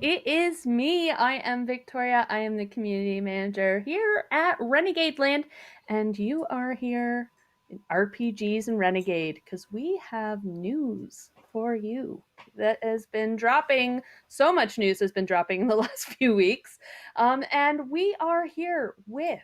it is me. I am Victoria. I am the community manager here at Renegadeland, and you are here in RPGs and Renegade because we have news for you that has been dropping. So much news has been dropping in the last few weeks, and we are here with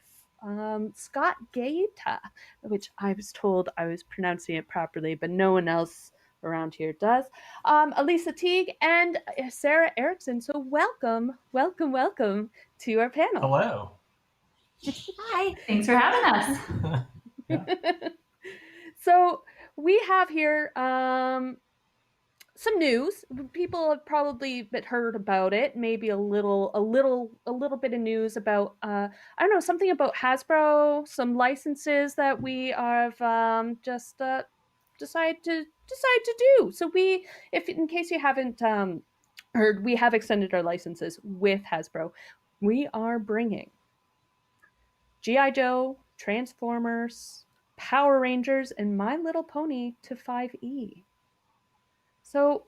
Scott Gaeta, which I was told I was pronouncing it properly, but no one else around here does. Elisa Teague and Sara Erickson. So welcome to our panel. Hello. Hi. Thanks for having us. So we have here some news. People have probably heard about it. Maybe a little bit of news about I don't know, something about Hasbro, some licenses that we have just decide to do. So if in case you haven't heard, we have extended our licenses with Hasbro. We are bringing G.I. Joe, Transformers, Power Rangers, and My Little Pony to 5e. So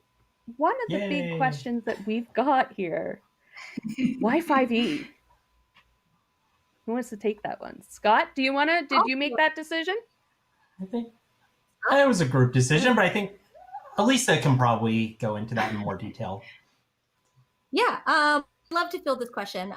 one of the big questions that we've got here, why 5e? Who wants to take that one? Scott, did you make that decision? I think it was a group decision, but I think Elisa can probably go into that in more detail. Yeah, I'd love to field this question.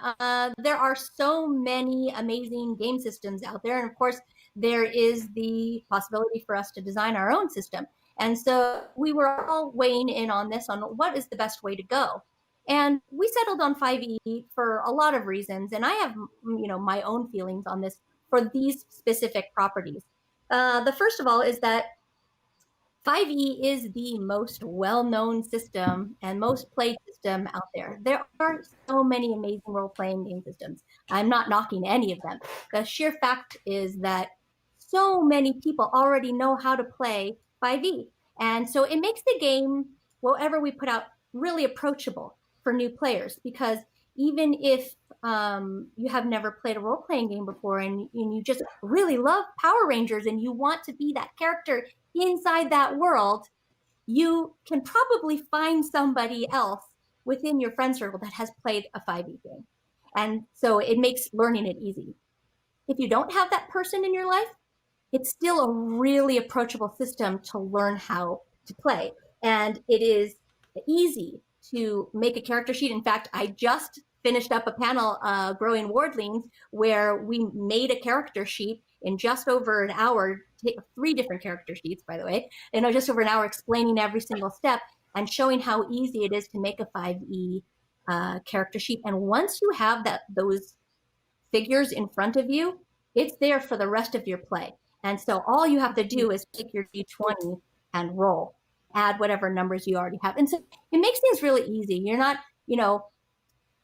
There are so many amazing game systems out there, and of course, there is the possibility for us to design our own system. And so we were all weighing in on this, on what is the best way to go. And we settled on 5e for a lot of reasons, and I have, my own feelings on this for these specific properties. The first of all is that 5e is the most well-known system and most played system out there. There are so many amazing role-playing game systems. I'm not knocking any of them. The sheer fact is that so many people already know how to play 5e. And so it makes the game, whatever we put out, really approachable for new players, because even if you have never played a role-playing game before and you just really love Power Rangers and you want to be that character inside that world, you can probably find somebody else within your friend circle that has played a 5e game. And so it makes learning it easy. If you don't have that person in your life, it's still a really approachable system to learn how to play. And it is easy to make a character sheet. In fact, I just finished up a panel, Growing Wardlings, where we made a character sheet in just over an hour, 3 different character sheets, by the way, and just over an hour explaining every single step and showing how easy it is to make a 5e character sheet. And once you have those figures in front of you, it's there for the rest of your play. And so all you have to do is take your d20 and roll, add whatever numbers you already have. And so it makes things really easy. You're not,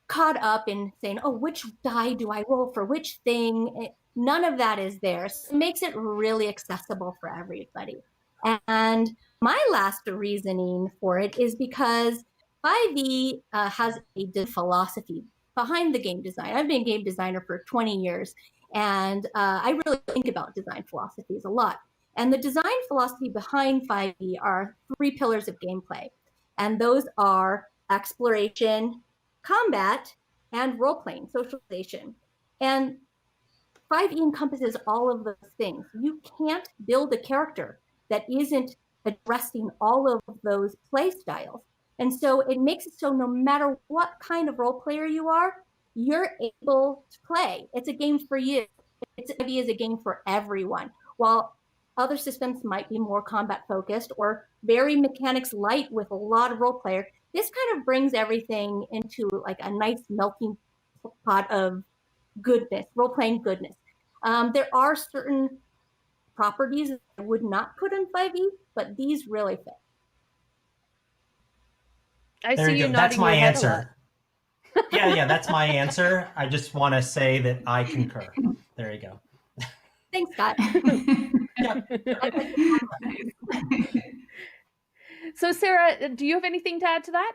caught up in saying, oh, which die do I roll for which thing? None of that is there. So it makes it really accessible for everybody. And my last reasoning for it is because 5e has a philosophy behind the game design. I've been a game designer for 20 years, and I really think about design philosophies a lot. And the design philosophy behind 5e are 3 pillars of gameplay. And those are exploration, combat, and role-playing, socialization. And 5e encompasses all of those things. You can't build a character that isn't addressing all of those play styles. And so it makes it so no matter what kind of role player you are, you're able to play. It's a game for you. 5e is a game for everyone. While other systems might be more combat focused or very mechanics light with a lot of role player, this kind of brings everything into like a nice melting pot of goodness, role-playing goodness. There are certain properties that I would not put in 5e, but these really fit. I see you nodding. That's my answer. Yeah, that's my answer. I just want to say that I concur. There you go. Thanks, Scott. So, Sara, do you have anything to add to that?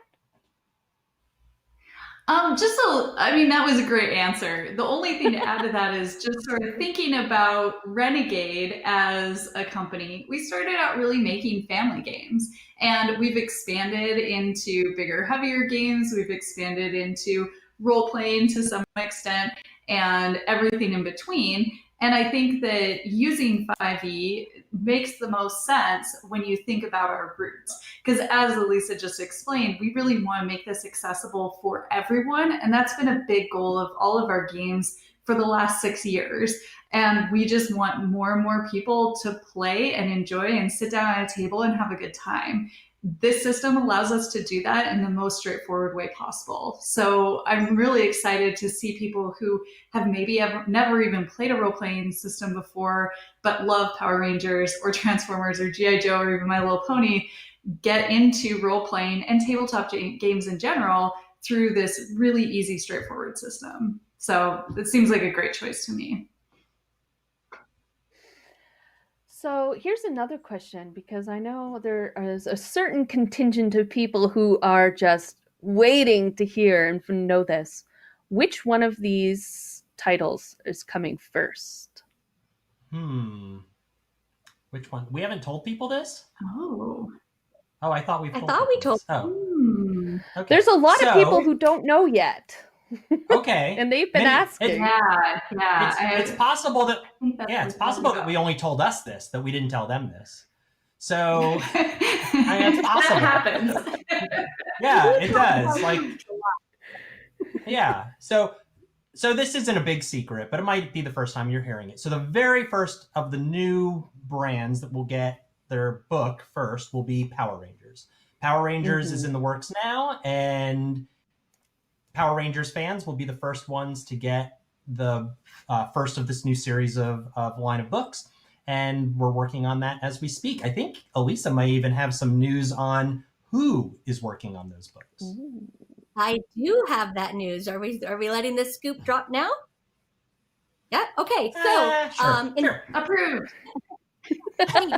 That was a great answer. The only thing to add to that is just sort of thinking about Renegade as a company. We started out really making family games, and we've expanded into bigger, heavier games. We've expanded into role playing to some extent and everything in between. And I think that using 5e makes the most sense when you think about our roots. Because as Elisa just explained, we really want to make this accessible for everyone. And that's been a big goal of all of our games for the last 6 years. And we just want more and more people to play and enjoy and sit down at a table and have a good time. This system allows us to do that in the most straightforward way possible. So I'm really excited to see people who have maybe never even played a role-playing system before, but love Power Rangers or Transformers or G.I. Joe or even My Little Pony, get into role-playing and tabletop games in general through this really easy, straightforward system. So it seems like a great choice to me. So here's another question, because I know there is a certain contingent of people who are just waiting to hear and know this. Which one of these titles is coming first? Which one? We haven't told people this? Oh, I thought we told. Okay. There's a lot of people who don't know yet. Okay. And they've been asking. It's possible that we only told us this, that we didn't tell them this. So it's possible. That happens. Yeah, it does. Yeah. So this isn't a big secret, but it might be the first time you're hearing it. So the very first of the new brands that will get their book first will be Power Rangers. Power Rangers is in the works now, and Power Rangers fans will be the first ones to get the first of this new series of line of books. And we're working on that as we speak. I think Elisa might even have some news on who is working on those books. I do have that news. Are we letting this scoop drop now? Yeah. Okay. So, sure. Approved.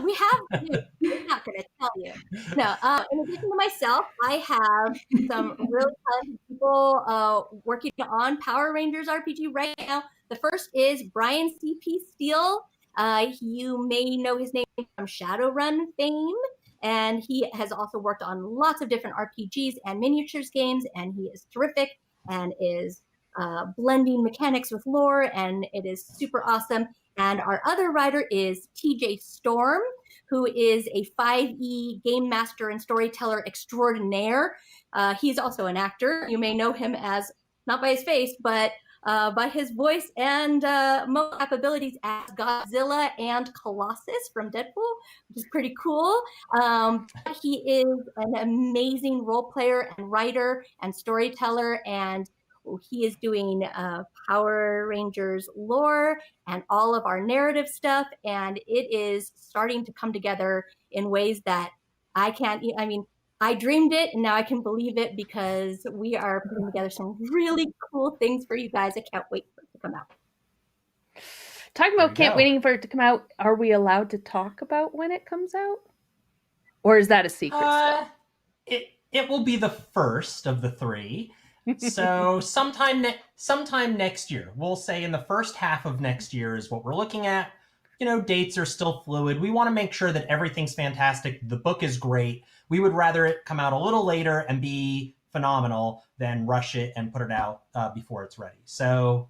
We have. I'm not going to tell you. No. In addition to myself, I have some really talented people working on Power Rangers RPG right now. The first is Brian C.P. Steele. You may know his name from Shadowrun fame. And he has also worked on lots of different RPGs and miniatures games, and he is terrific and is blending mechanics with lore, and it is super awesome. And our other writer is TJ Storm, who is a 5e game master and storyteller extraordinaire. He's also an actor. You may know him as, not by his face, but by his voice and mocap abilities as Godzilla and Colossus from Deadpool, which is pretty cool. He is an amazing role player and writer and storyteller, and he is doing Power Rangers lore and all of our narrative stuff, and it is starting to come together in ways that I dreamed it, and now I can believe it, because we are putting together some really cool things for you guys. I can't wait for it to come out. Talking about waiting for it to come out, are we allowed to talk about when it comes out? Or is that a secret still? It will be the first of the 3. So sometime next year. We'll say in the first half of next year is what we're looking at. Dates are still fluid. We want to make sure that everything's fantastic. The book is great. We would rather it come out a little later and be phenomenal than rush it and put it out before it's ready. So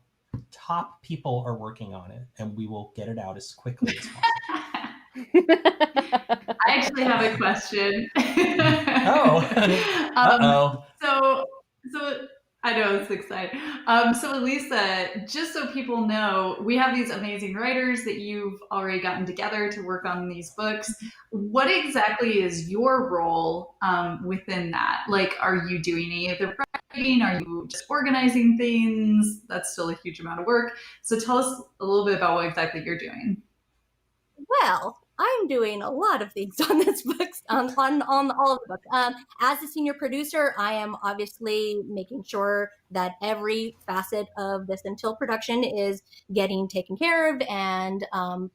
top people are working on it, and we will get it out as quickly as possible. I actually have a question. So I know, it's exciting. So Elisa, just so people know, we have these amazing writers that you've already gotten together to work on these books. What exactly is your role within that? Are you doing any of the writing? Are you just organizing things? That's still a huge amount of work. So tell us a little bit about what exactly you're doing. Well, I'm doing a lot of things on this book, on all of the books. As a senior producer, I am obviously making sure that every facet of this until production is getting taken care of and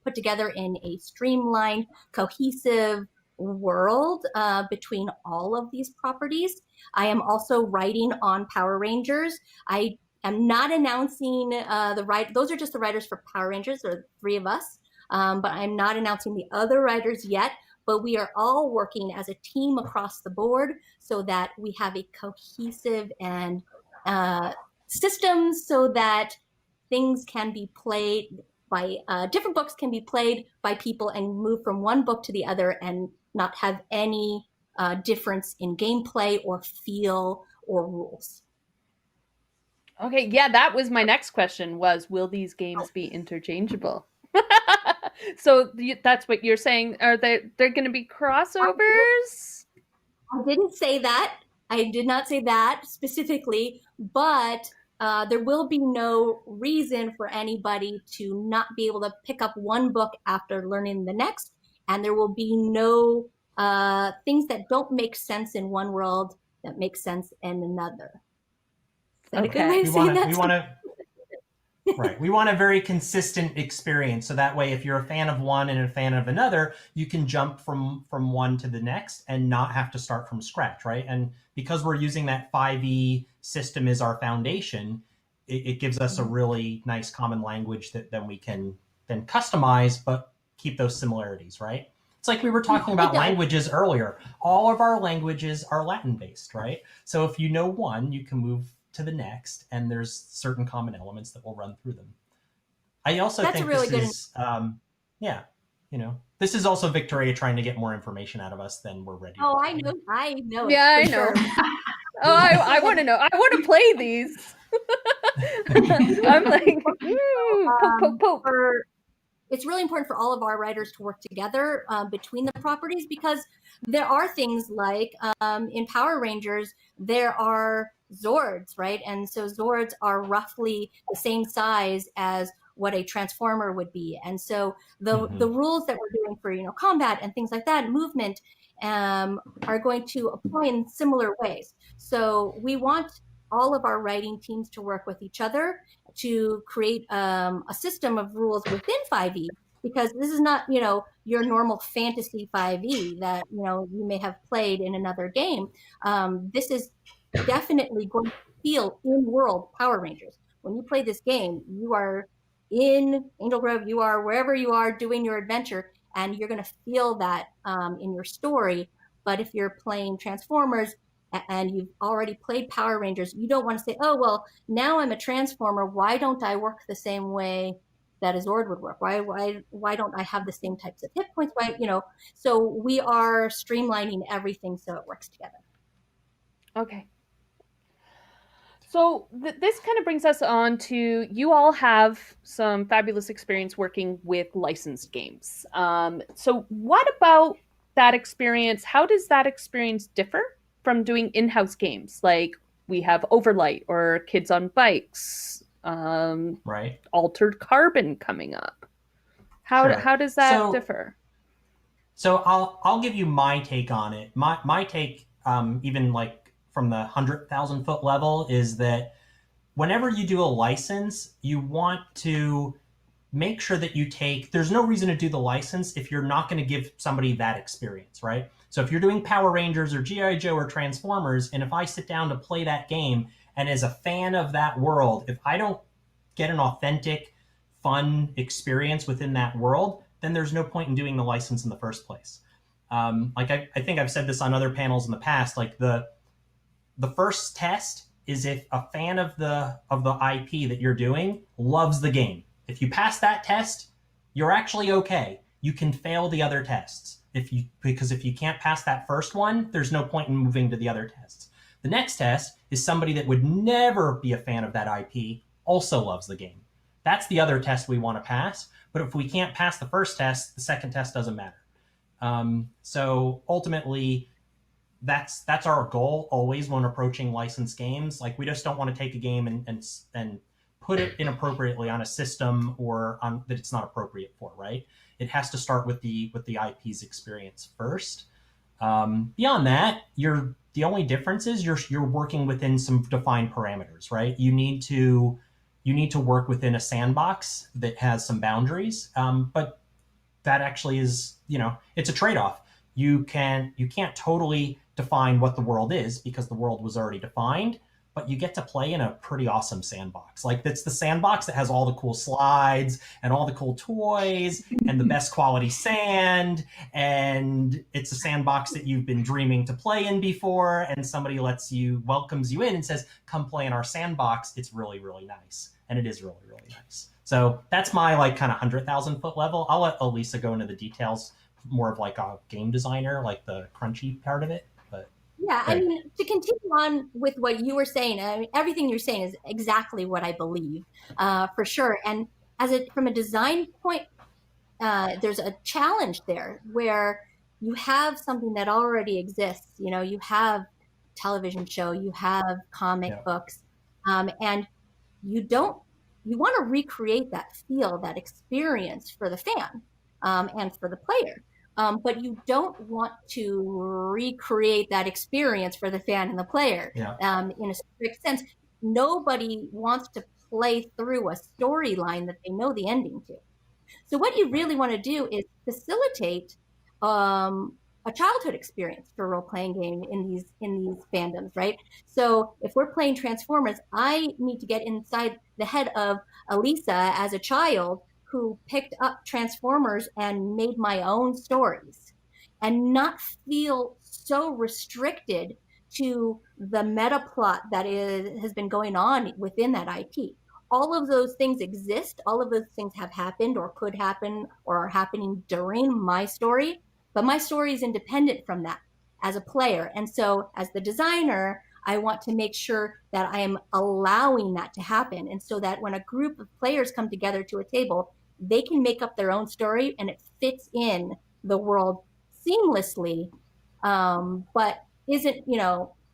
put together in a streamlined, cohesive world between all of these properties. I am also writing on Power Rangers. I am not announcing the right. Those are just the writers for Power Rangers, or 3 of us. But I'm not announcing the other writers yet. But we are all working as a team across the board so that we have a cohesive and system so that things can be played by different books can be played by people and move from one book to the other and not have any difference in gameplay or feel or rules. Okay, yeah, that was my next question was, will these games be interchangeable? So that's what you're saying. Are they're going to be crossovers? I didn't say that. I did not say that specifically, but there will be no reason for anybody to not be able to pick up one book after learning the next, and there will be no things that don't make sense in one world that make sense in another. Is that a good way of saying that? Right. We want a very consistent experience. So that way, if you're a fan of one and a fan of another, you can jump from one to the next and not have to start from scratch, right? And because we're using that 5e system as our foundation, it gives us a really nice common language that then we can then customize, but keep those similarities, right? It's like we were talking about languages earlier. All of our languages are Latin-based, right? So if you know one, you can move to the next, and there's certain common elements that will run through them. I also think really this is, this is also Victoria trying to get more information out of us than we're ready. Oh, I know. Yeah, I know. Sure. Oh, I want to know. I want to play these. I'm like, poke, poke. It's really important for all of our writers to work together between the properties, because there are things like in Power Rangers, there are Zords, right? And so Zords are roughly the same size as what a Transformer would be. And so the rules that we're doing for, combat and things like that, movement, are going to apply in similar ways. So we want all of our writing teams to work with each other to create a system of rules within 5e, because this is not, your normal fantasy 5e that, you may have played in another game. This is definitely going to feel in-world Power Rangers. When you play this game, you are in Angel Grove, you are wherever you are doing your adventure, and you're going to feel that in your story. But if you're playing Transformers and you've already played Power Rangers, you don't want to say, oh, well, now I'm a Transformer. Why don't I work the same way that a Zord would work? Why don't I have the same types of hit points? So we are streamlining everything so it works together. Okay. So this kind of brings us on to, you all have some fabulous experience working with licensed games. So what about that experience? How does that experience differ from doing in-house games? Like we have Overlight or Kids on Bikes, right? Altered Carbon coming up. How does that differ? So I'll give you my take on it. My take, even like from the 100,000 foot level, is that whenever you do a license, you want to make sure that there's no reason to do the license if you're not going to give somebody that experience, right? So if you're doing Power Rangers or G.I. Joe or Transformers, and if I sit down to play that game, and as a fan of that world, if I don't get an authentic, fun experience within that world, then there's no point in doing the license in the first place. Like I think I've said this on other panels in the past, like the first test is if a fan of the IP that you're doing loves the game. If you pass that test, you're actually okay. You can fail the other tests. Because if you can't pass that first one, there's no point in moving to the other tests. The next test is somebody that would never be a fan of that IP also loves the game. That's the other test we want to pass. But if we can't pass the first test, the second test doesn't matter. So ultimately, that's our goal always when approaching licensed games. Like we just don't want to take a game and put it inappropriately on a system or on that it's not appropriate for, right? It has to start with the IP's experience first. Beyond that, the only difference is you're working within some defined parameters, right? You need to work within a sandbox that has some boundaries, but that actually is, it's a trade-off. you can't totally define what the world is because the world was already defined, but you get to play in a pretty awesome sandbox. Like it's the sandbox that has all the cool slides and all the cool toys and the best quality sand, and it's a sandbox that you've been dreaming to play in before, and somebody welcomes you in and says, come play in our sandbox. It's really, really nice. And it is really, really nice. So that's my like kind of 100,000 foot level. I'll let Elisa go into the details more of like a game designer, like the crunchy part of it. But yeah, I mean, to continue on with what you were saying, I mean, everything you're saying is exactly what I believe, for sure. And from a design point, there's a challenge there where you have something that already exists. You know, you have television show, you have comic books, and you want to recreate that feel, that experience for the fan, and for the player. But you don't want to recreate that experience for the fan and the player. In a strict sense, nobody wants to play through a storyline that they know the ending to. So what you really want to do is facilitate a childhood experience for a role-playing game in these fandoms, right? So if we're playing Transformers, I need to get inside the head of Elisa as a child who picked up Transformers and made my own stories, and not feel so restricted to the meta plot that has been going on within that IP. All of those things exist. All of those things have happened or could happen or are happening during my story, but my story is independent from that as a player. And so as the designer, I want to make sure that I am allowing that to happen. And so that when a group of players come together to a table, they can make up their own story and it fits in the world seamlessly, but isn't,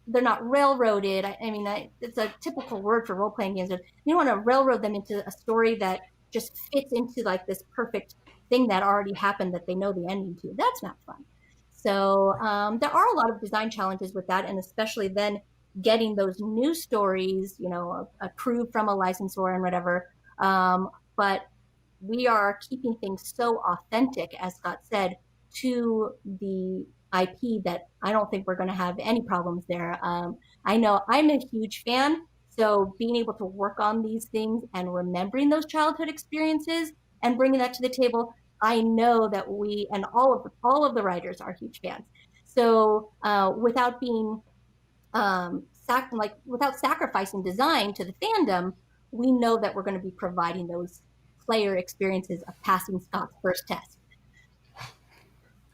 they're not railroaded. I mean, it's a typical word for role-playing games. You don't want to railroad them into a story that just fits into like this perfect thing that already happened that they know the ending to. That's not fun. So there are a lot of design challenges with that, and especially then getting those new stories, approved from a licensor and whatever. But we are keeping things so authentic, as Scott said, to the IP that I don't think we're going to have any problems there. I know I'm a huge fan, so being able to work on these things and remembering those childhood experiences and bringing that to the table, I know that we and all of the writers are huge fans. So without being without sacrificing design to the fandom, we know that we're going to be providing those player experiences of passing Scott's first test.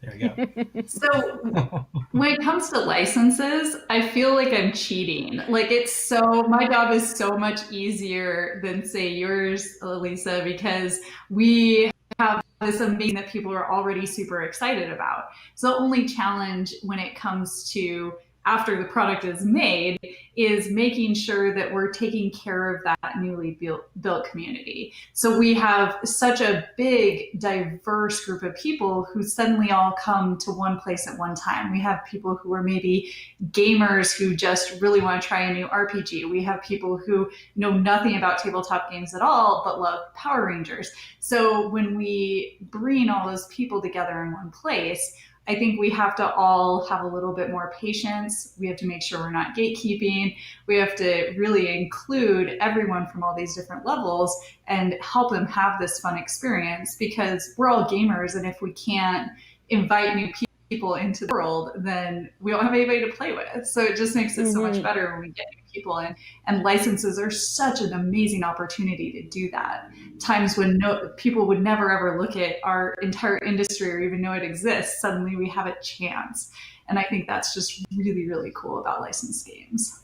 There you go. So when it comes to licenses, I feel like I'm cheating. Like my job is so much easier than say yours, Elisa, because we have this amazing that people are already super excited about. So the only challenge when it comes to after the product is made is making sure that we're taking care of that newly built community. So we have such a big, diverse group of people who suddenly all come to one place at one time. We have people who are maybe gamers who just really want to try a new RPG. We have people who know nothing about tabletop games at all, but love Power Rangers. So when we bring all those people together in one place, I think we have to all have a little bit more patience. We have to make sure we're not gatekeeping. We have to really include everyone from all these different levels and help them have this fun experience, because we're all gamers, and if we can't invite new people into the world, then we don't have anybody to play with. So it just makes it so much better when we get new people in. And licenses are such an amazing opportunity to do that. Times when people would never ever look at our entire industry or even know it exists, suddenly we have a chance. And I think that's just really, really cool about licensed games.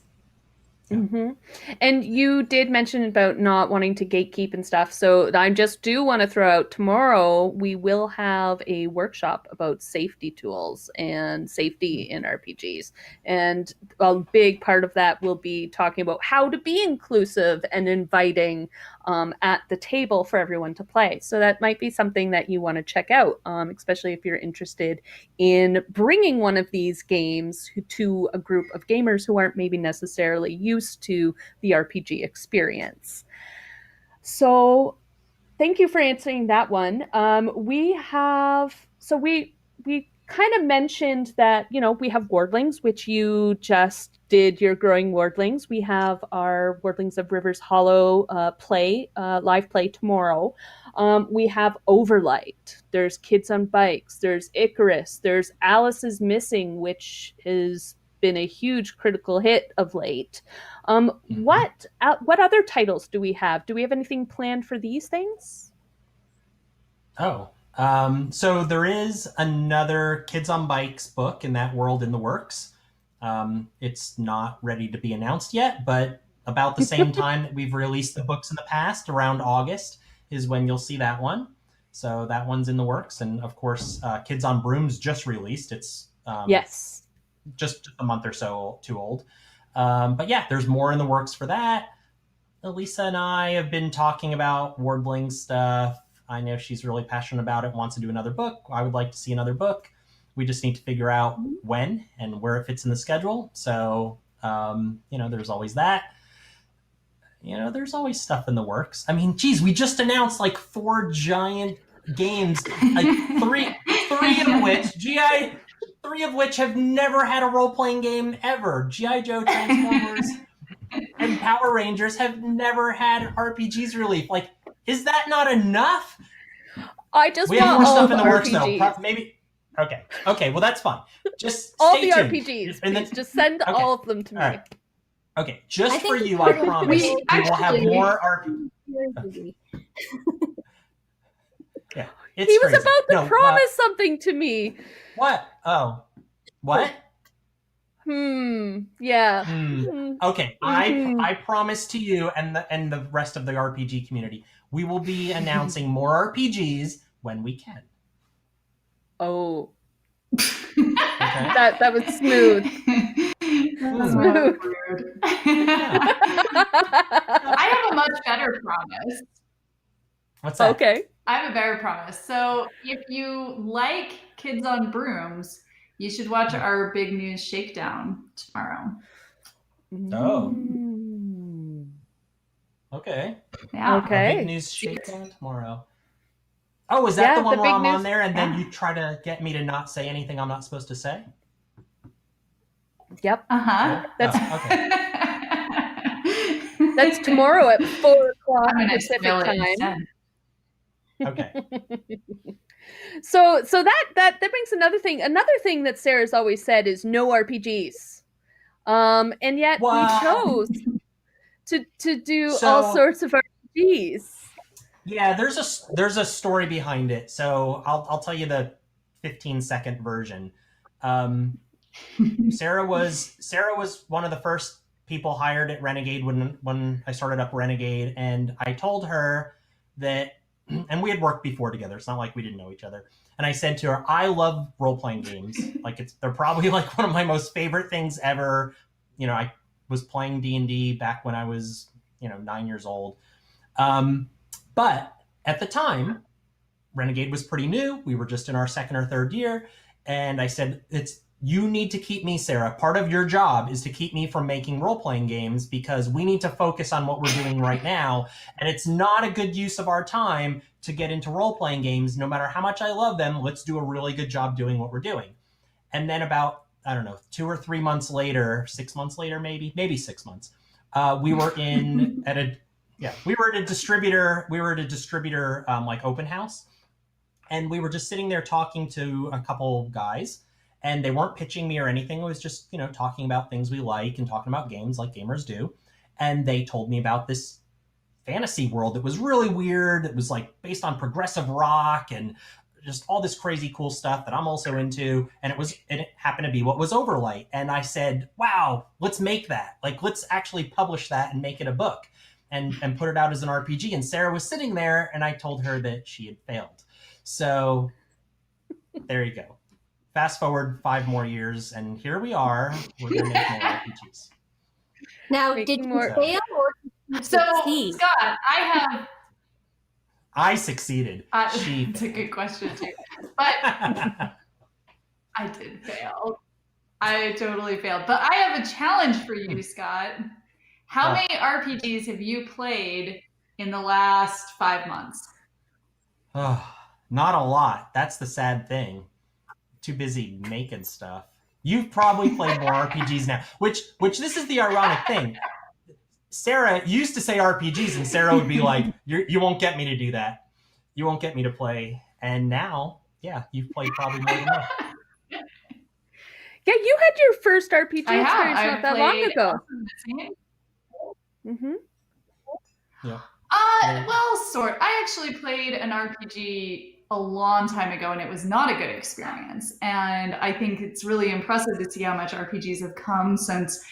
Mm-hmm. And you did mention about not wanting to gatekeep and stuff. So I just do want to throw out, tomorrow we will have a workshop about safety tools and safety in RPGs. And a big part of that will be talking about how to be inclusive and inviting at the table for everyone to play. So that might be something that you want to check out, especially if you're interested in bringing one of these games to a group of gamers who aren't maybe necessarily used to the RPG experience. So thank you for answering that one. We kind of mentioned that, we have Wordlings, which you just did your growing Wordlings. We have our Wordlings of Rivers Hollow live play tomorrow. We have Overlight. There's Kids on Bikes. There's Icarus. There's Alice is Missing, which has been a huge critical hit of late. What other titles do we have? Do we have anything planned for these things? So there is another Kids on Bikes book in that world in the works. It's not ready to be announced yet, but about the same time that we've released the books in the past, around August, is when you'll see that one. So that one's in the works. And of course, Kids on Brooms just released. It's yes, just a month or so too old. But yeah, there's more in the works for that. Elisa and I have been talking about Wordling stuff. I know she's really passionate about it, wants to do another book. I would like to see another book. We just need to figure out when and where it fits in the schedule. So, there's always that. There's always stuff in the works. I mean, geez, we just announced like 4 giant games, like three of which have never had a role-playing game ever. G.I. Joe, Transformers, and Power Rangers have never had RPGs released. Like, is that not enough? I just we want have more all stuff in the the works RPGs. though. Maybe. Okay. Well, that's fine. Just all stay the tuned. RPGs. And Please just send all of them to me. Right. Okay, just for you, I promise we will have more RPGs. Yeah, it's he was crazy. about to promise something to me. What? Oh, what? Yeah. Okay, I promise to you and the rest of the RPG community, we will be announcing more RPGs when we can. Oh. Okay. That was smooth. Smooth. I have a much better promise. What's that? Okay. I have a better promise. So if you like Kids on Brooms, you should watch our big news shakedown tomorrow. Oh. Okay. Yeah. Okay. A big news shakedown tomorrow. Oh, is that the one where I'm on there and then you try to get me to not say anything I'm not supposed to say? Yep. Uh-huh. Okay. That's tomorrow at 4:00 Pacific time. Okay. So that brings another thing. Another thing that Sarah's always said is no RPGs. And yet we chose to do all sorts of RPGs. Yeah, there's a story behind it. So I'll tell you the 15-second version. Sara was one of the first people hired at Renegade when I started up Renegade, and I told her that, and we had worked before together. It's not like we didn't know each other. And I said to her, I love role-playing games. Like they're probably like one of my most favorite things ever. I was playing D&D back when I was 9 years old. But at the time, Renegade was pretty new. We were just in our second or third year. And I said, you need to keep me, Sara. Part of your job is to keep me from making role-playing games because we need to focus on what we're doing right now. And it's not a good use of our time to get into role-playing games. No matter how much I love them, let's do a really good job doing what we're doing. And then about, 2 or 3 months later, 6 months later, maybe 6 months, we were at a distributor. We were at a distributor like open house, and we were just sitting there talking to a couple guys, and they weren't pitching me or anything. It was just talking about things we like and talking about games like gamers do. And they told me about this fantasy world that was really weird. It was like based on progressive rock and just all this crazy cool stuff that I'm also into. And it happened to be what was Overlight. And I said, wow, let's make that. Like, let's actually publish that and make it a book and put it out as an RPG. And Sara was sitting there and I told her that she had failed. So there you go. Fast forward 5 more years and here we are. We're going to make more RPGs. Now, did you fail or did you succeed? Scott, I succeeded. It's a good question too. But I did fail. I totally failed. But I have a challenge for you, Scott. How many RPGs have you played in the last 5 months? Not a lot. That's the sad thing. too busy making stuff. You've probably played more RPGs now, which this is the ironic thing. Sara used to say RPGs, and Sara would be like, you won't get me to do that. You won't get me to play. And now, yeah, you've played probably more than me. Yeah, you had your first RPG experience not that long played ago. Yeah. Well, sort. I actually played an RPG a long time ago, and it was not a good experience. And I think it's really impressive to see how much RPGs have come since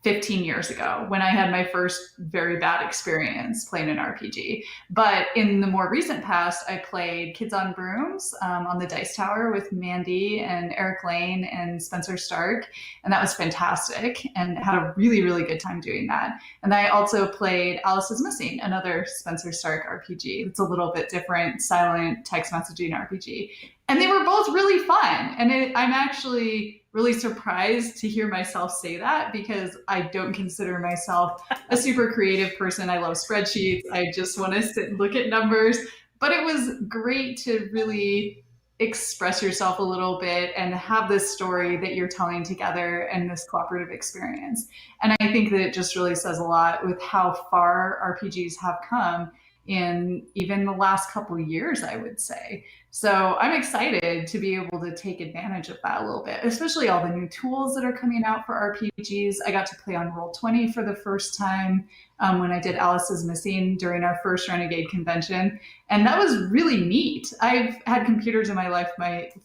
15 years ago when I had my first very bad experience playing an RPG. But in the more recent past, I played Kids on Brooms on the Dice Tower with Mandy and Eric Lane and Spencer Stark. And that was fantastic and had a really, really good time doing that. And I also played Alice is Missing, another Spencer Stark RPG. It's a little bit different, silent text messaging RPG. And they were both really fun. And I'm actually really surprised to hear myself say that because I don't consider myself a super creative person. I love spreadsheets. I just want to sit and look at numbers. But it was great to really express yourself a little bit and have this story that you're telling together and this cooperative experience. And I think that it just really says a lot with how far RPGs have come in even the last couple of years, I would say. So I'm excited to be able to take advantage of that a little bit, especially all the new tools that are coming out for RPGs. I got to play on Roll20 for the first time when I did Alice is Missing during our first Renegade convention. And that was really neat. I've had computers in my life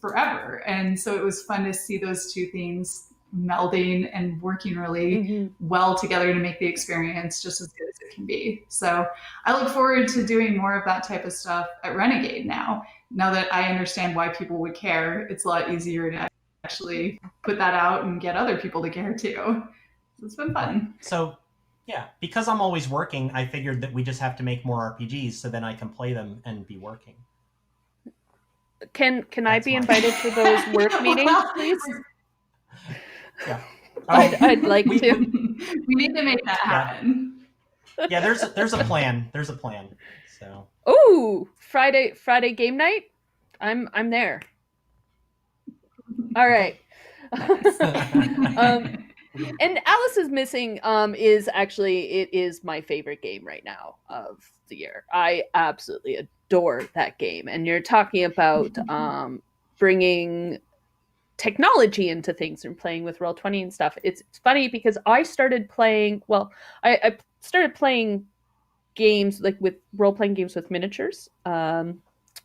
forever. And so it was fun to see those two things melding and working really well together to make the experience just as good as it can be. So I look forward to doing more of that type of stuff at Renegade now. Now that I understand why people would care, it's a lot easier to actually put that out and get other people to care too. So it's been fun. So yeah, because I'm always working, I figured that we just have to make more RPGs so then I can play them and be working. Can I be invited to those work meetings, please? Yeah. I'd like to. We need to make that happen. Yeah, there's a plan. There's a plan. So. Ooh, Friday game night. I'm there. All right. And Alice is Missing is my favorite game right now of the year. I absolutely adore that game. And you're talking about bringing technology into things and playing with Roll20 and stuff. It's funny because I started playing, I started playing games like with role-playing games with miniatures.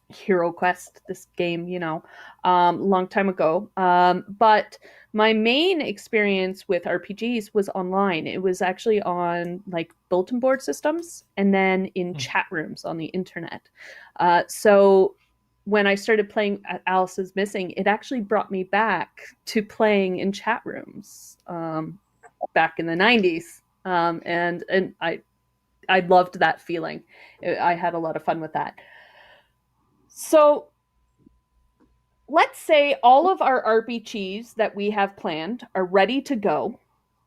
Hero Quest, this game, long time ago. But my main experience with RPGs was online. It was actually on like bulletin board systems and then in chat rooms on the internet. So when I started playing Alice is Missing, it actually brought me back to playing in chat rooms back in the 90s. And I loved that feeling. I had a lot of fun with that. So let's say all of our RPGs that we have planned are ready to go.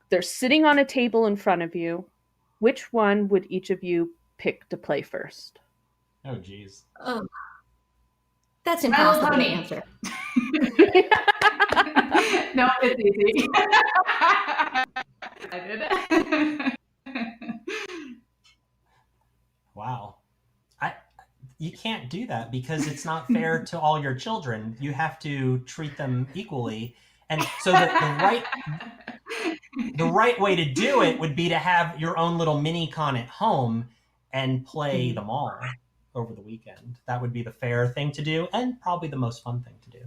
They're sitting on a table in front of you. Which one would each of you pick to play first? Oh, geez. Oh, that's impossible to answer. No, it's easy. I did it. Wow. You can't do that because it's not fair to all your children. You have to treat them equally. And so the right way to do it would be to have your own little mini con at home and play them all over the weekend. That would be the fair thing to do and probably the most fun thing to do.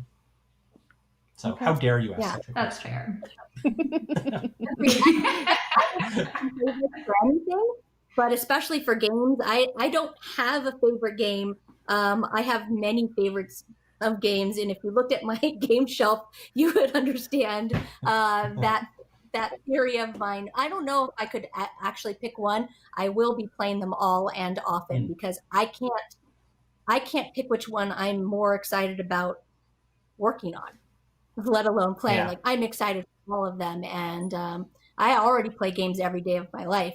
So okay. How dare you ask such a that's question? Fair. But especially for games, I don't have a favorite game. I have many favorites of games, and if you looked at my game shelf, you would understand that theory of mine. I don't know if I could actually pick one. I will be playing them all and often because I can't pick which one I'm more excited about working on, let alone playing. Yeah. Like I'm excited for all of them, and I already play games every day of my life.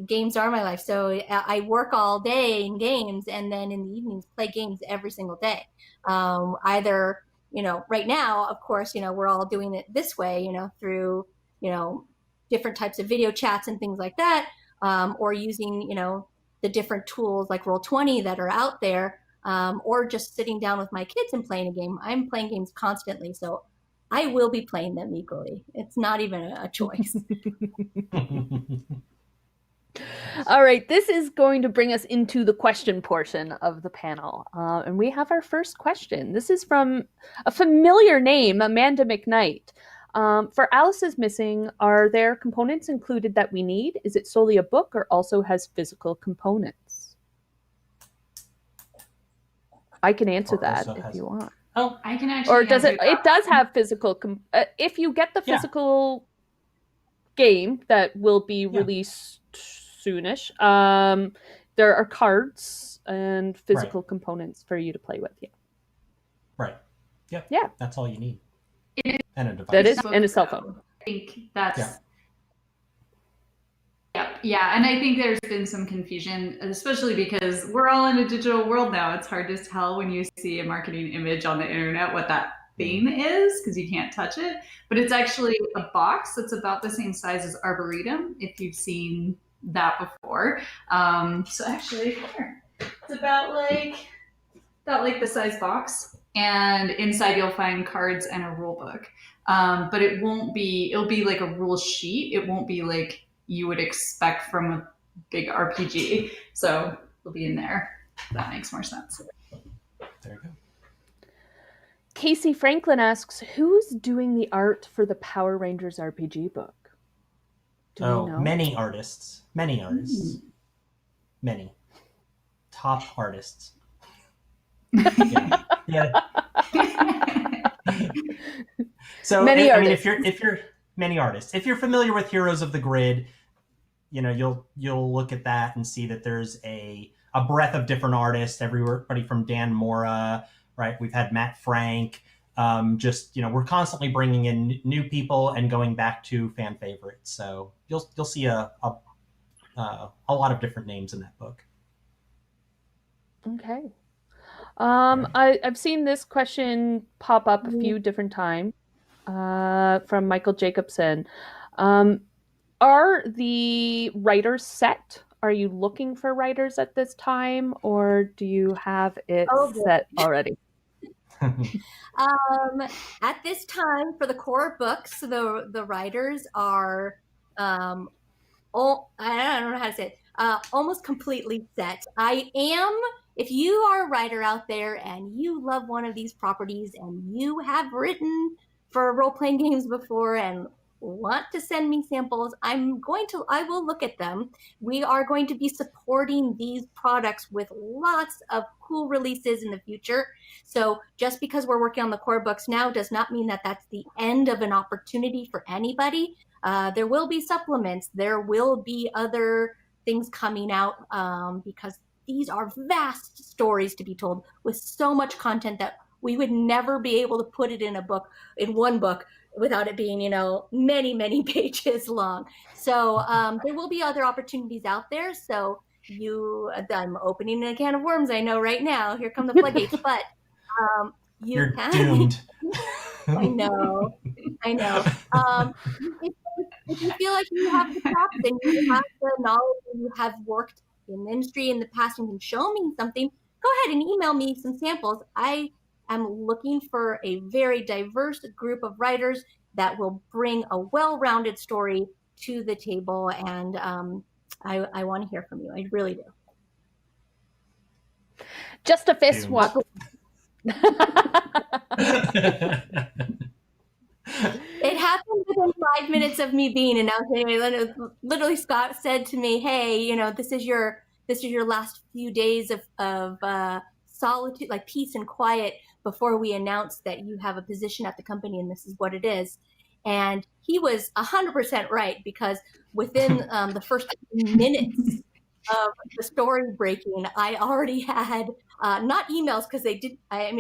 Games are my life. So I work all day in games and then in the evenings play games every single day. Either right now, of course, we're all doing it this way, through, different types of video chats and things like that, or using, the different tools like Roll20 that are out there, or just sitting down with my kids and playing a game. I'm playing games constantly, so I will be playing them equally. It's not even a choice. All right, this is going to bring us into the question portion of the panel. And we have our first question. This is from a familiar name, Amanda McKnight. For Alice is Missing, are there components included that we need? Is it solely a book or also has physical components? I can answer that if you want. Oh, I can actually. Or does it? It does have physical. If you get the physical game that will be released soonish, there are cards and physical components for you to play with. Yeah. Right. Yep. Yeah. That's all you need. And a device. That is, and a cell phone. I think that's. Yeah, and I think there's been some confusion, especially because we're all in a digital world now. It's hard to tell when you see a marketing image on the internet what that thing is, because you can't touch it. But it's actually a box that's about the same size as Arboretum, if you've seen that before. So actually, here, it's about like the size box. And inside you'll find cards and a rule book. But it'll be like a rule sheet. It won't be like you would expect from a big RPG. So it'll be in there. That makes more sense. There you go. Casey Franklin asks, who's doing the art for the Power Rangers RPG book? Do we know? Many artists. Many artists. Many. Top artists. Yeah. So many artists. if you're many artists, if you're familiar with Heroes of the Grid, you'll look at that and see that there's a breadth of different artists. Everybody from Dan Mora, right? We've had Matt Frank. We're constantly bringing in new people and going back to fan favorites. So you'll see a lot of different names in that book. Okay. I've seen this question pop up a few different times from Michael Jacobson. Are the writers set? Are you looking for writers at this time, or do you have it set already? At this time, for the core books, the writers are, I don't know how to say it, almost completely set. If you are a writer out there and you love one of these properties and you have written for role-playing games before and want to send me samples, I will look at them. We are going to be supporting these products with lots of cool releases in the future. So just because we're working on the core books now does not mean that that's the end of an opportunity for anybody. There will be supplements. There will be other things coming out because these are vast stories to be told with so much content that we would never be able to put it in one book without it being, many, many pages long. So there will be other opportunities out there. So I'm opening a can of worms, I know right now. Here come the floodgates, but You're doomed. I know. If you feel like you have the chops and you have the knowledge and you have worked in the industry in the past and can show me something, go ahead and email me some samples. I am looking for a very diverse group of writers that will bring a well-rounded story to the table, and I want to hear from you. I really do. Just a fist swap. It happened within 5 minutes of me being announced. Literally, Scott said to me, "Hey, this is your last few days of solitude, like peace and quiet, before we announce that you have a position at the company, and this is what it is." And he was 100% right, because within the first minutes of the story breaking, I already had not emails, because they did. I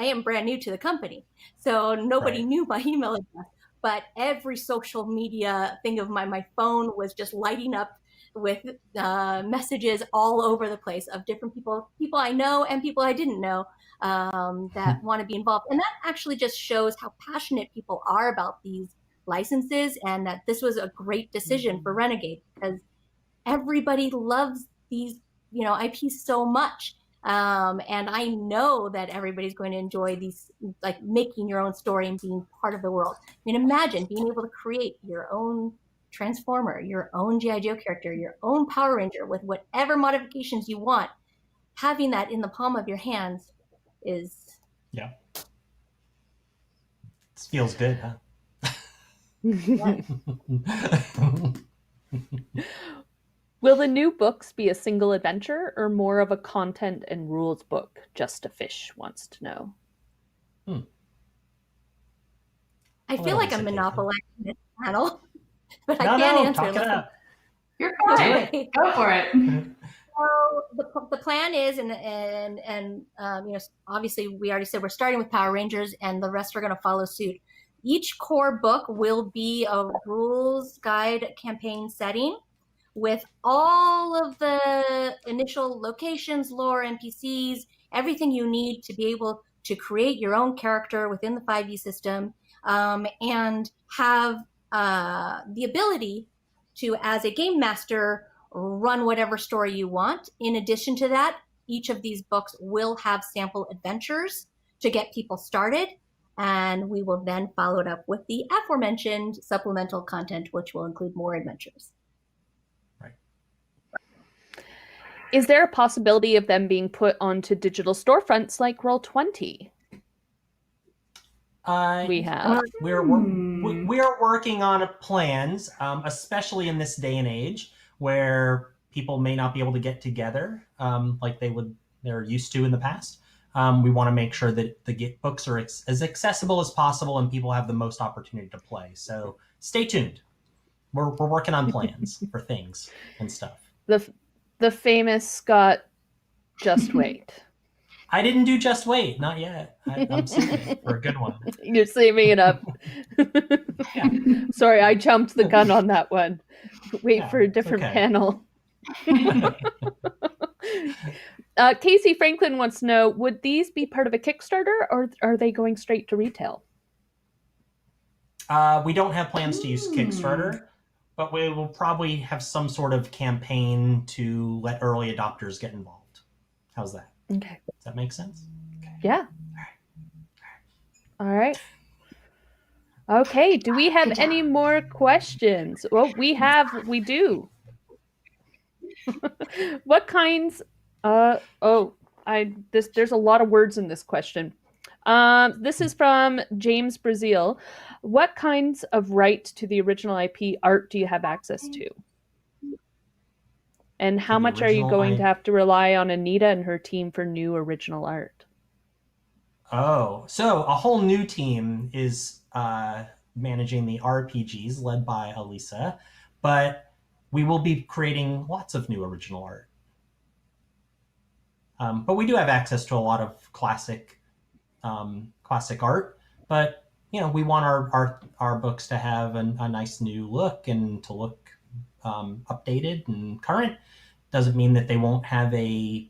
am brand new to the company, so nobody knew my email address. But every social media thing of my phone was just lighting up messages all over the place of different people I know and people I didn't know, that want to be involved. And that actually just shows how passionate people are about these licenses, and that this was a great decision for Renegade, because everybody loves these, IPs so much. And I know that everybody's going to enjoy these, like making your own story and being part of the world. I mean, imagine being able to create your own Transformer, your own G.I. Joe character, your own Power Ranger with whatever modifications you want. Having that in the palm of your hands is... Yeah. This feels good, huh? Will the new books be a single adventure or more of a content and rules book? Just a Fish wants to know. I feel like I'm monopolizing this panel, but I can't answer. Talk it up. You're fine. Go for it. So the plan is, and obviously we already said we're starting with Power Rangers, and the rest are going to follow suit. Each core book will be a rules guide campaign setting with all of the initial locations, lore, NPCs, everything you need to be able to create your own character within the 5e system, and have the ability to, as a game master, run whatever story you want. In addition to that, each of these books will have sample adventures to get people started, and we will then follow it up with the aforementioned supplemental content, which will include more adventures. Is there a possibility of them being put onto digital storefronts like Roll20? We have. We are working on plans, especially in this day and age where people may not be able to get together like they're used to in the past. We want to make sure that the books are as accessible as possible and people have the most opportunity to play. So stay tuned. We're working on plans for things and stuff. The famous Scott, Just Wait. I didn't do Just Wait, not yet. I'm saving it for a good one. You're saving it up. Yeah. Sorry, I jumped the gun on that one. Wait for a different panel. Casey Franklin wants to know, would these be part of a Kickstarter or are they going straight to retail? We don't have plans to use Kickstarter, but we will probably have some sort of campaign to let early adopters get involved. How's that? Okay. Does that make sense? Okay. Yeah. All right. Okay. Do we have any more questions? Well, we do. What kinds? There's a lot of words in this question. This is from James Brazil. What kinds of rights to the original IP art do you have access to? And how much are you going to have to rely on Anita and her team for new original art? Oh, so a whole new team is managing the RPGs led by Elisa, but we will be creating lots of new original art. But we do have access to a lot of classic art, but we want our books to have a nice new look and to look updated and current. Doesn't mean that they won't have a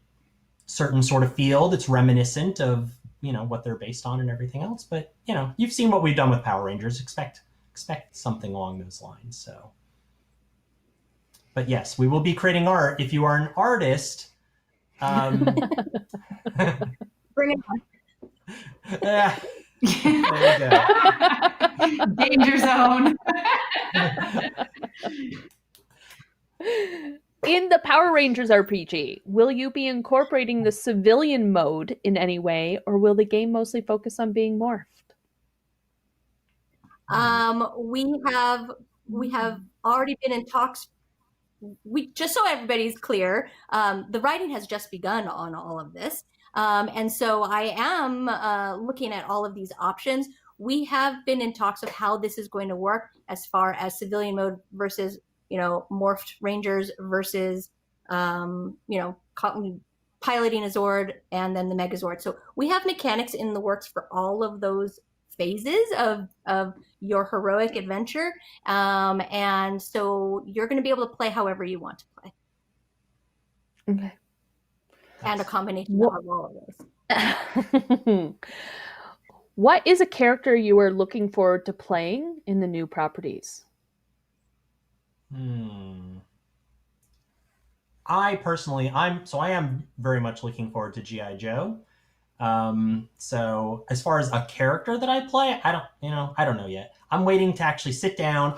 certain sort of feel that's reminiscent of what they're based on and everything else. But you've seen what we've done with Power Rangers. Expect something along those lines. So, but yes, we will be creating art. If you are an artist, bring it on. Yeah. There you go. Danger zone. In the Power Rangers RPG, will you be incorporating the civilian mode in any way, or will the game mostly focus on being morphed? We have already been in talks. Just so everybody's clear, the writing has just begun on all of this. And so I am looking at all of these options. We have been in talks of how this is going to work as far as civilian mode versus, morphed Rangers versus, piloting a Zord and then the Megazord. So we have mechanics in the works for all of those phases of your heroic adventure. And so you're going to be able to play however you want to play. Okay. And a combination of all of those. What is a character you are looking forward to playing in the new properties? I personally, I am very much looking forward to G.I. Joe. So as far as a character that I play, I don't know yet. I'm waiting to actually sit down.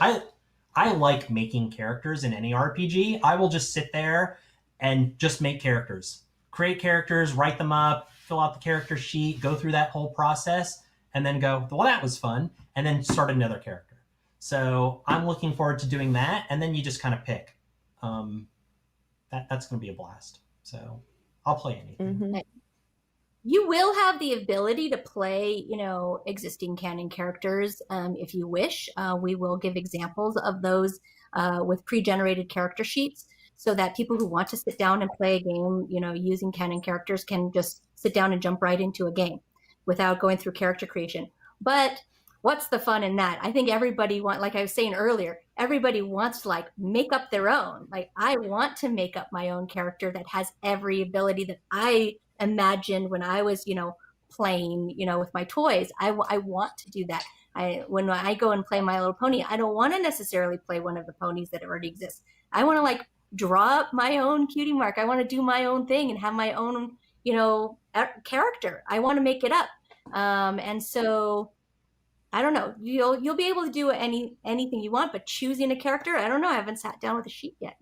I like making characters in any RPG. I will just sit there and just make characters, create characters, write them up, fill out the character sheet, go through that whole process, and then go, well, that was fun, and then start another character. So I'm looking forward to doing that, and then you just kind of pick. That's going to be a blast. So I'll play anything. Mm-hmm. You will have the ability to play, existing canon characters if you wish. We will give examples of those with pre-generated character sheets so that people who want to sit down and play a game, using canon characters can just sit down and jump right into a game without going through character creation. But what's the fun in that? I think everybody like I was saying earlier, everybody wants to make up their own. Like, I want to make up my own character that has every ability that I imagined when I was, playing, with my toys. I want to do that. When I go and play My Little Pony, I don't want to necessarily play one of the ponies that already exist. I want to draw up my own cutie mark. I want to do my own thing and have my own, character. I want to make it up. And so I don't know. You'll be able to do anything you want, but choosing a character, I don't know. I haven't sat down with a sheet yet.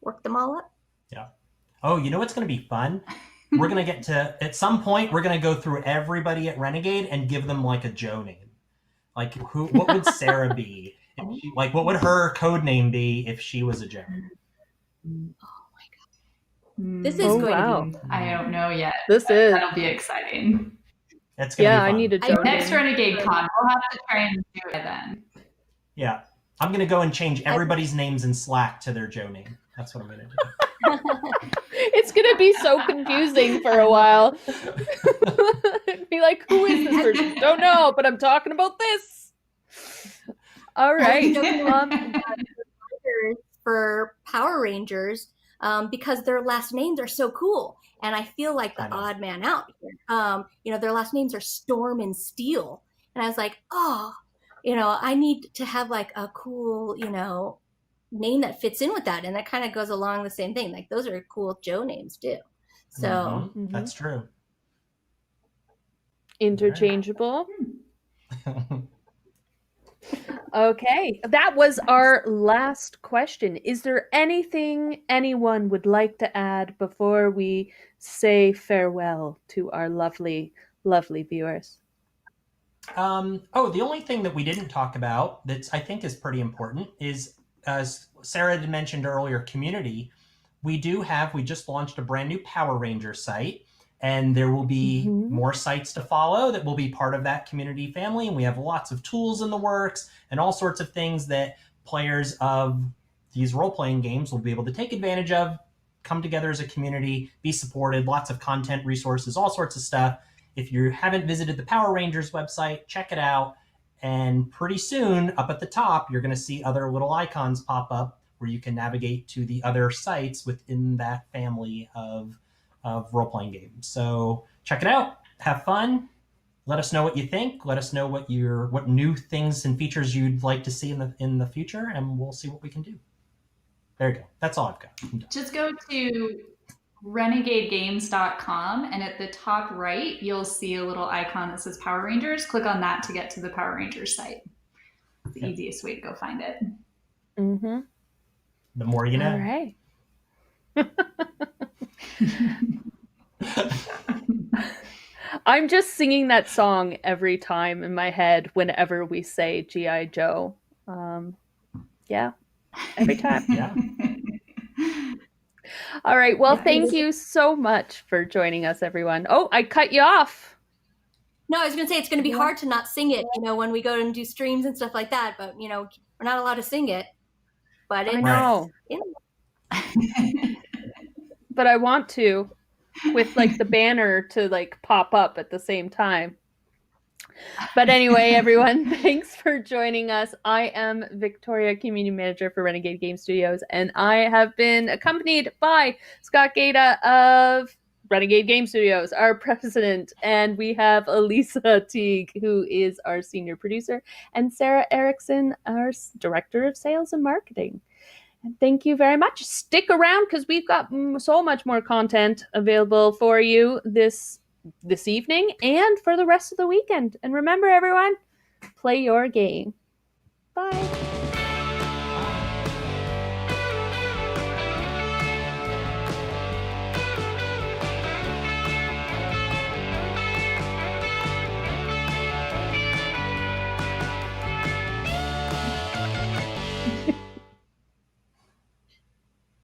Work them all up. Yeah. Oh, you know what's going to be fun? We're going to get to, at some point, we're going to go through everybody at Renegade and give them a Joe name. What would Sara be? What would her code name be if she was a Joe? Oh my God. This is going to be. I don't know yet. That'll be exciting. That's going to be fun. I need a Joe name. Next Renegade Con, we'll have to try and do it then. Yeah. I'm going to go and change everybody's names in Slack to their Joe name. That's what I'm going to do. It's going to be so confusing for a while. Be like, who is this person? Don't know, but I'm talking about this. All right. For Power Rangers, because their last names are so cool. And I feel like the odd man out here. Their last names are Storm and Steel. And I was like, I need to have a cool, name that fits in with that. And that kind of goes along the same thing. Those are cool Joe names too. So that's true. Interchangeable. Okay, that was our last question. Is there anything anyone would like to add before we say farewell to our lovely, lovely viewers? The only thing that we didn't talk about that I think is pretty important is, as Sara had mentioned earlier, community. We just launched a brand new Power Ranger site, and there will be more sites to follow that will be part of that community family. And we have lots of tools in the works and all sorts of things that players of these role-playing games will be able to take advantage of, come together as a community, be supported, lots of content, resources, all sorts of stuff. If you haven't visited the Power Rangers website, check it out. And pretty soon, up at the top, you're going to see other little icons pop up where you can navigate to the other sites within that family of role-playing games. So check it out. Have fun. Let us know what you think. Let us know what new things and features you'd like to see in the future, and we'll see what we can do. There you go. That's all I've got. Just go to renegadegames.com, and at the top right, you'll see a little icon that says Power Rangers. Click on that to get to the Power Rangers site. It's the easiest way to go find it. Mm-hmm. The more you know. All right. I'm just singing that song every time in my head whenever we say G.I. Joe. Every time. Yeah. All right. Well, thank you so much for joining us, everyone. Oh, I cut you off. No, I was going to say it's going to be hard to not sing it, when we go and do streams and stuff like that. But, we're not allowed to sing it. But I know. But I want to, with the banner to pop up at the same time. But anyway, everyone, thanks for joining us. I am Victoria, Community Manager for Renegade Game Studios, and I have been accompanied by Scott Gata of Renegade Game Studios, our president, and we have Elisa Teague, who is our senior producer, and Sara Erickson, our director of sales and marketing. And thank you very much. Stick around because we've got so much more content available for you this evening and for the rest of the weekend. And remember, everyone, play your game. Bye.